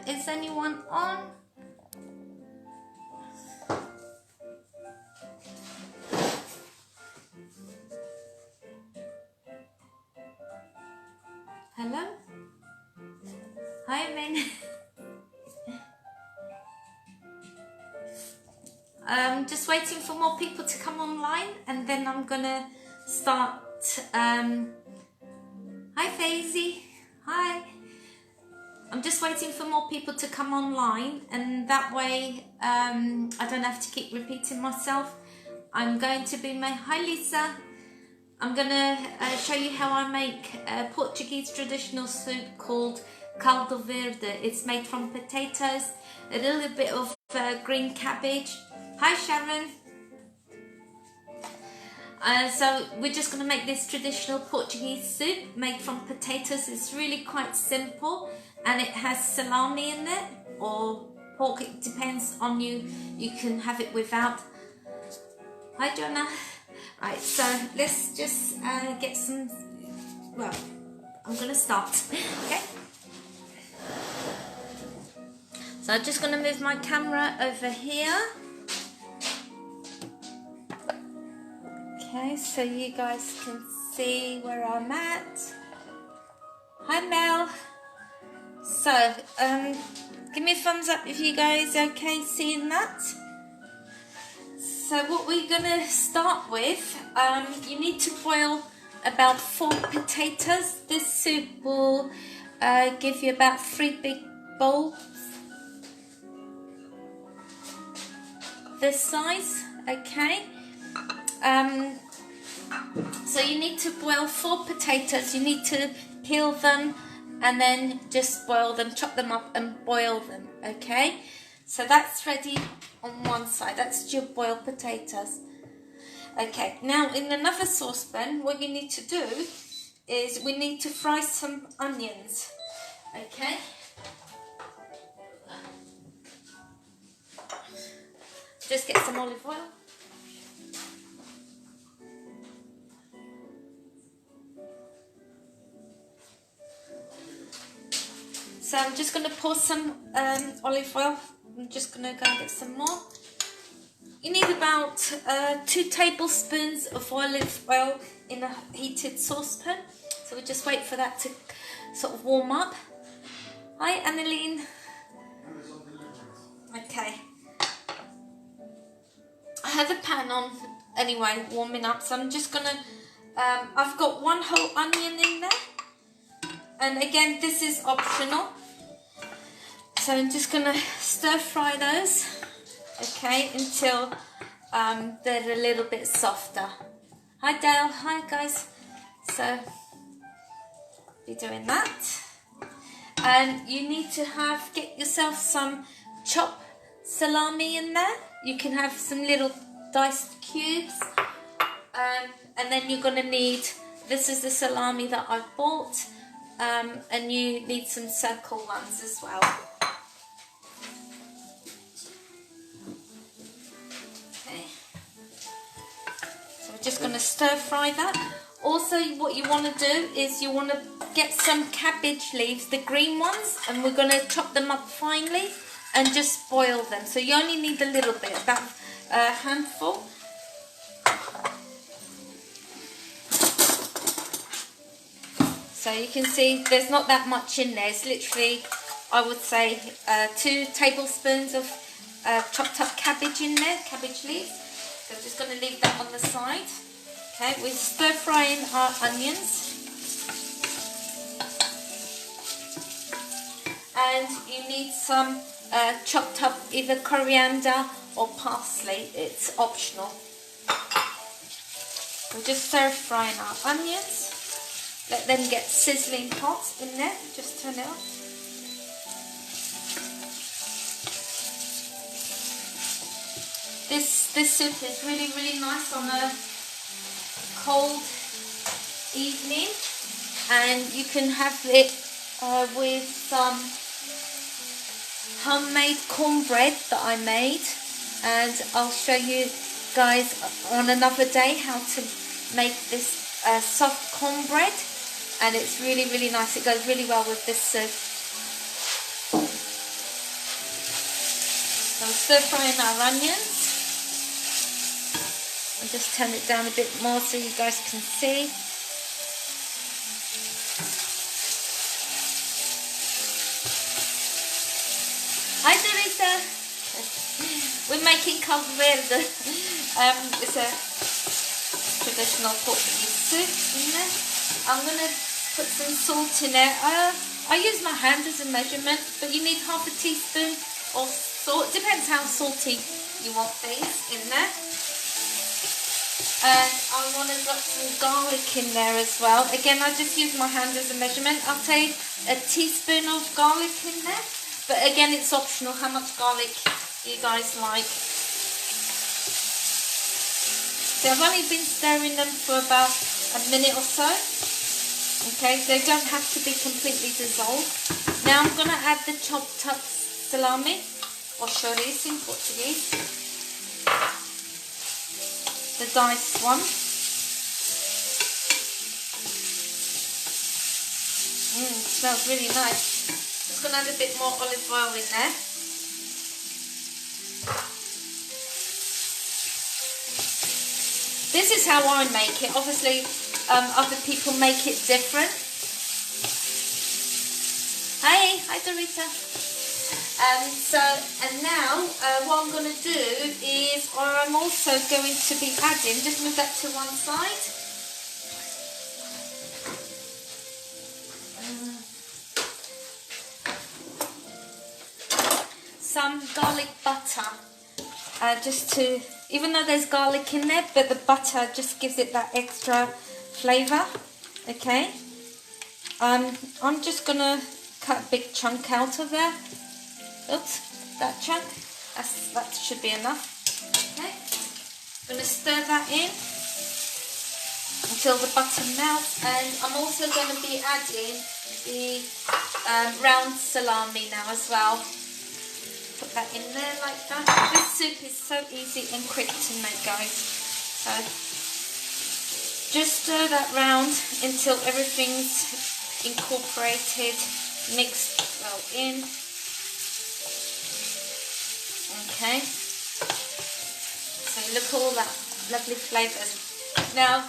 Is anyone on? Hello? Hi, Min. I'm just waiting for more people to come online, and then I'm gonna start. Hi, Faisy. Hi. I'm just waiting for more people to come online, and that way I don't have to keep repeating myself. I'm going to be hi, Lisa. I'm gonna show you how I make a Portuguese traditional soup called Caldo Verde. It's made from potatoes, a little bit of green cabbage. Hi, Sharon. So we're just going to make this traditional Portuguese soup made from potatoes. It's really quite simple, and it has salami in it, or pork. It depends on you. You can have it without. Hi, Jonah. Right, so let's just get some. Well, I'm going to start. Okay. So I'm just going to move my camera over here. Okay, so you guys can see where I'm at. Hi, Mel. So, give me a thumbs up if you guys are okay seeing that. So what we're gonna start with, you need to boil about 4 potatoes. This soup will give you about 3 big bowls this size, okay? So you need to boil 4 potatoes. You need to peel them and then just boil them, chop them up and boil them, okay? So that's ready on one side. That's your boiled potatoes. Okay, now in another saucepan, what you need to do is we need to fry some onions, okay? Just get some olive oil. So I'm just going to pour some olive oil. I'm just going to go and get some more. You need about 2 tablespoons of olive oil in a heated saucepan. So we just wait for that to sort of warm up. Hi, Annaline. Okay. I have the pan on anyway, warming up. So I'm just going to, I've got 1 whole onion in there. And again, this is optional. So I'm just going to stir fry those, okay, until they're a little bit softer. Hi, Dale. Hi, guys. So be doing that. And you need to get yourself some chopped salami in there. You can have some little diced cubes. And then you're going to need, this is the salami that I bought. And you need some circle ones as well. Okay. So we're just going to stir fry that. Also, what you want to do is you want to get some cabbage leaves, the green ones, and we're going to chop them up finely and just boil them. So you only need a little bit, about a handful. So you can see there's not that much in there. It's literally, I would say, 2 tablespoons of chopped up cabbage in there, cabbage leaves. So I'm just going to leave that on the side. Okay, we're stir frying our onions. And you need some chopped up either coriander or parsley. It's optional. We're just stir frying our onions. Let them get sizzling hot in there. Just turn it on. This soup is really, really nice on a cold evening, and you can have it with some homemade cornbread that I made, and I'll show you guys on another day how to make this soft cornbread. And it's really, really nice. It goes really well with this soup. stir frying our onions. I'll just turn it down a bit more so you guys can see. Hi Teresa! We're making Caldo Verde. It's a traditional Portuguese soup in there. I'm going to put some salt in there. I use my hand as a measurement, but you need half a teaspoon of salt. Depends how salty you want things in there. And I want to drop some garlic in there as well. Again, I just use my hand as a measurement. I'll take a teaspoon of garlic in there. But again, it's optional how much garlic you guys like. So I've only been stirring them for about a minute or so. Okay, they don't have to be completely dissolved. Now I'm going to add the chopped up salami, or chourico in Portuguese. The diced one. Smells really nice. Just going to add a bit more olive oil in there. This is how I make it. Obviously, other people make it different. Hi Dorita. And now what I'm going to do is I'm also going to be adding, just move that to one side. Some garlic butter, just to, even though there's garlic in there, but the butter just gives it that extra flavour. Okay, I'm just gonna cut a big chunk out of there. Oops, that chunk, that should be enough. Okay, I'm gonna stir that in until the butter melts, and I'm also going to be adding the round salami now as well. Put that in there like that. This soup is so easy and quick to make, guys. So just stir that round until everything's incorporated, mixed well in. Okay. So look at all that lovely flavours. Now,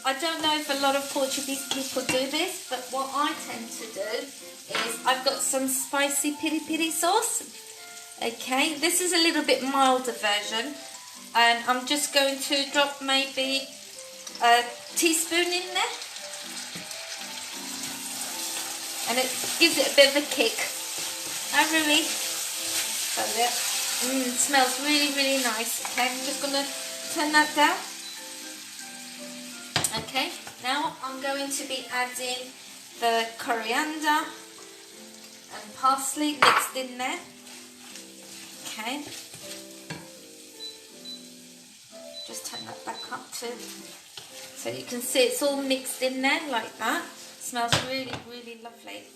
I don't know if a lot of Portuguese people do this, but what I tend to do is I've got some spicy piri piri sauce. Okay, this is a little bit milder version, and I'm just going to drop maybe a teaspoon in there, and it gives it a bit of a kick. Really, that's it. It smells really, really nice. Okay, I'm just going to turn that down. Okay, now I'm going to be adding the coriander and parsley mixed in there. Okay, just turn that back up too, so you can see it's all mixed in there like that. Smells really, really lovely.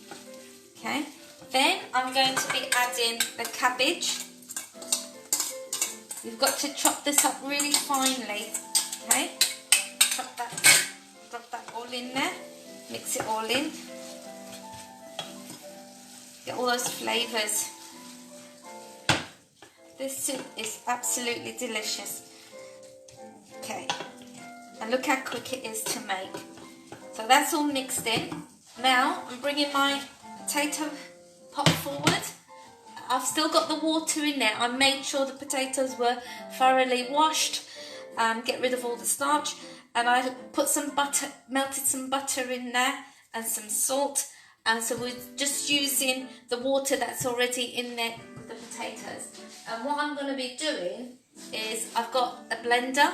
Okay, then I'm going to be adding the cabbage. You've got to chop this up really finely. Okay, drop that all in there, mix it all in, get all those flavours. This soup is absolutely delicious. Okay, and look how quick it is to make. So that's all mixed in. Now I'm bringing my potato pot forward. I've still got the water in there. I made sure the potatoes were thoroughly washed, get rid of all the starch, and I put some butter, melted some butter in there and some salt, and so we're just using the water that's already in there with the potatoes. And what I'm going to be doing is I've got a blender.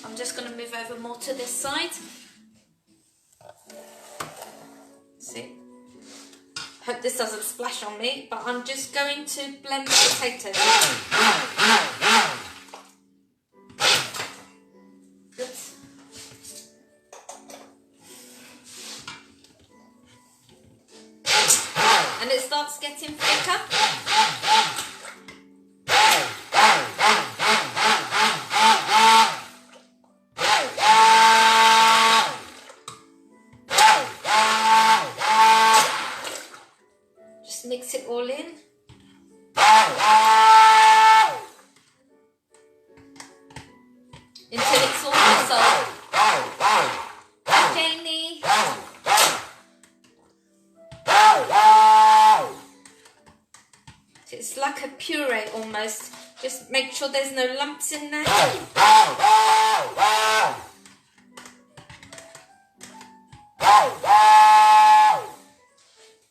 I'm just going to move over more to this side. See? Hope this doesn't splash on me, but I'm just going to blend the potatoes. Oops. And it starts getting thicker. Mix it all in. salt. Jamie. It's like a puree almost. Just make sure there's no lumps in there.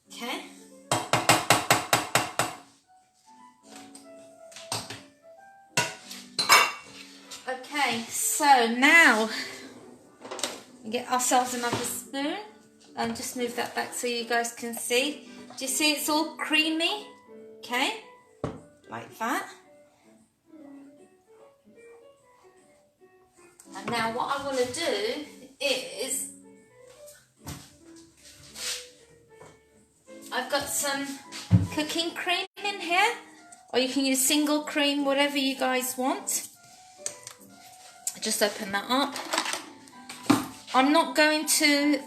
Okay. Okay, so now we get ourselves another spoon and just move that back so you guys can see. Do you see it's all creamy? Okay, like that. And now what I want to do is I've got some cooking cream in here, or you can use single cream, whatever you guys want. Just open that up. I'm not going to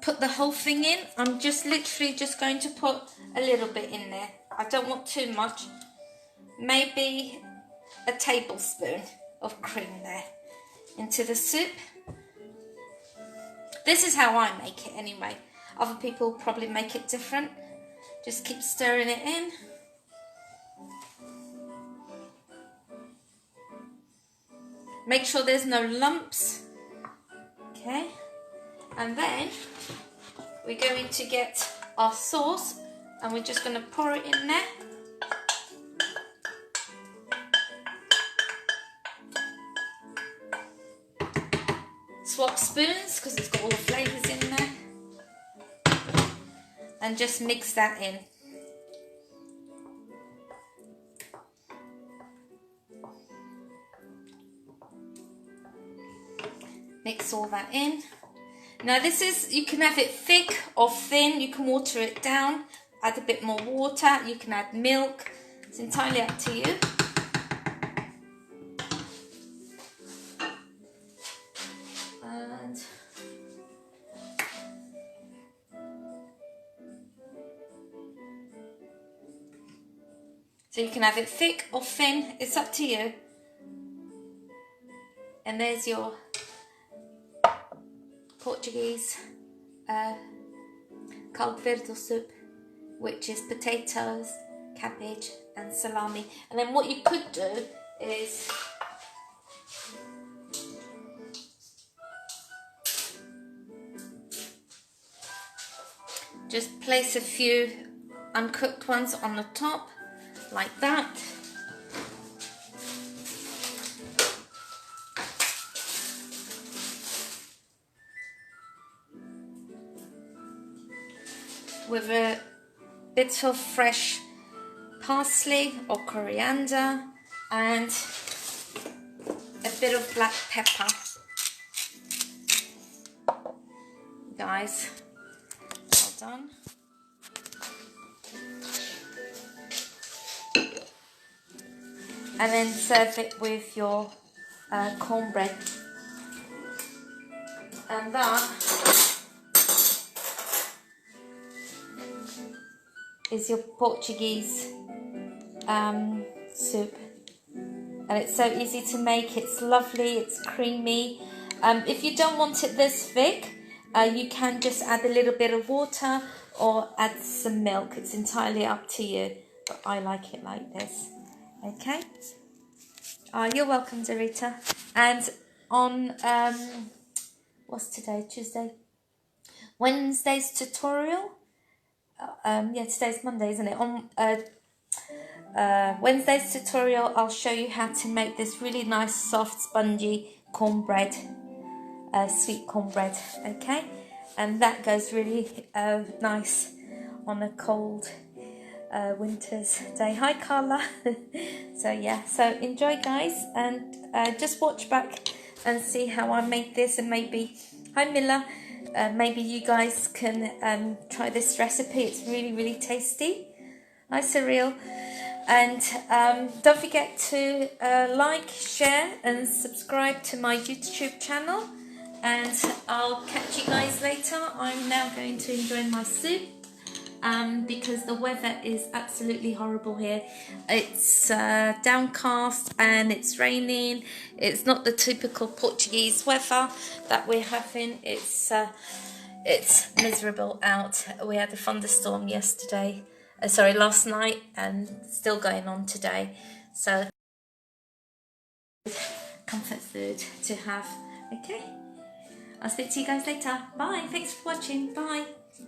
put the whole thing in. I'm just literally just going to put a little bit in there. I don't want too much. Maybe a tablespoon of cream there into the soup. This is how I make it anyway. Other people probably make it different. Just keep stirring it in. Make sure there's no lumps. Okay. And then we're going to get our sauce and we're just going to pour it in there. Swap spoons because it's got all the flavours in there. And just mix that in. Mix all that in. Now this is, you can have it thick or thin, you can water it down, add a bit more water, you can add milk, it's entirely up to you. And so you can have it thick or thin, it's up to you. And there's your Portuguese Caldo Verde soup, which is potatoes, cabbage and salami. And then what you could do is just place a few uncooked ones on the top like that. With a bit of fresh parsley or coriander and a bit of black pepper. Guys, well done. And then serve it with your cornbread. And that is your Portuguese soup, and it's so easy to make. It's lovely, it's creamy. If you don't want it this thick, you can just add a little bit of water or add some milk. It's entirely up to you, but I like it like this. Okay. You're welcome, Dorita. And on what's today? Tuesday. Wednesday's tutorial. Yeah, today's Monday, isn't it? On Wednesday's tutorial, I'll show you how to make this really nice, soft, spongy cornbread, sweet cornbread. Okay, and that goes really nice on a cold winter's day. Hi, Carla. So yeah, so enjoy, guys, and just watch back and see how I make this, and maybe, hi Milla. Maybe you guys can try this recipe. It's really, really tasty. Hi, Surreal. And don't forget to like, share and subscribe to my YouTube channel. And I'll catch you guys later. I'm now going to enjoy my soup. because the weather is absolutely horrible here. It's downcast and it's raining. It's not the typical Portuguese weather that we're having. It's miserable out. We had a thunderstorm last night, and still going on today. So comfort food to have. Okay, I'll speak to you guys later. Bye. Thanks for watching. Bye.